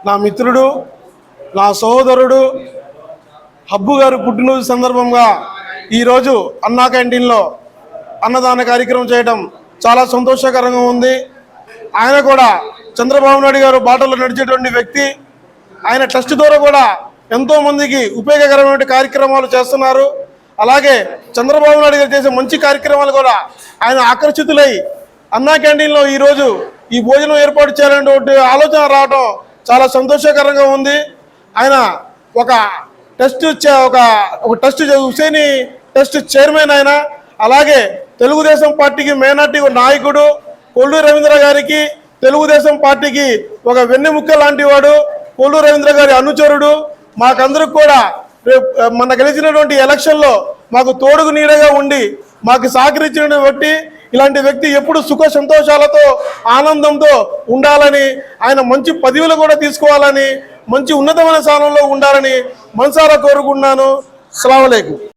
నా మిత్రుడు, నా సహోదరుడు హబ్బు గారు పుట్టినరోజు సందర్భంగా ఈరోజు అన్నా క్యాంటీన్లో అన్నదాన కార్యక్రమం చేయడం చాలా సంతోషకరంగా ఉంది. ఆయన కూడా చంద్రబాబు నాయుడు గారు బాటలో నడిచేటువంటి వ్యక్తి. ఆయన ట్రస్ట్ ద్వారా కూడా ఎంతోమందికి ఉపయోగకరమైన కార్యక్రమాలు చేస్తున్నారు. అలాగే చంద్రబాబు నాయుడు గారు చేసే మంచి కార్యక్రమాలు కూడా ఆయన ఆకర్షితులై అన్నా క్యాంటీన్లో ఈరోజు ఈ భోజనం ఏర్పాటు చేయాలనేటువంటి ఆలోచన రావడం చాలా సంతోషకరంగా ఉంది. ఆయన ఒక టెస్ట్ హుసేని టెస్ట్ చైర్మన్ ఆయన. అలాగే తెలుగుదేశం పార్టీకి మైనార్టీ నాయకుడు. కొల్లు రవీంద్ర గారికి తెలుగుదేశం పార్టీకి ఒక వెన్నెముక్క లాంటి వాడు. కొల్లు రవీంద్ర గారి అనుచరుడు. మాకందరికి కూడా మన గెలిచినటువంటి ఎలక్షన్లో మాకు తోడుగు నీడగా ఉండి మాకు సహకరించిన బట్టి ఇలాంటి వ్యక్తి ఎప్పుడు సుఖ సంతోషాలతో ఆనందంతో ఉండాలని, ఆయన మంచి పదవులు కూడా తీసుకోవాలని, మంచి ఉన్నతమైన స్థానంలో ఉండాలని మనసారా కోరుకుంటున్నాను. అస్సలాము అలైకుం.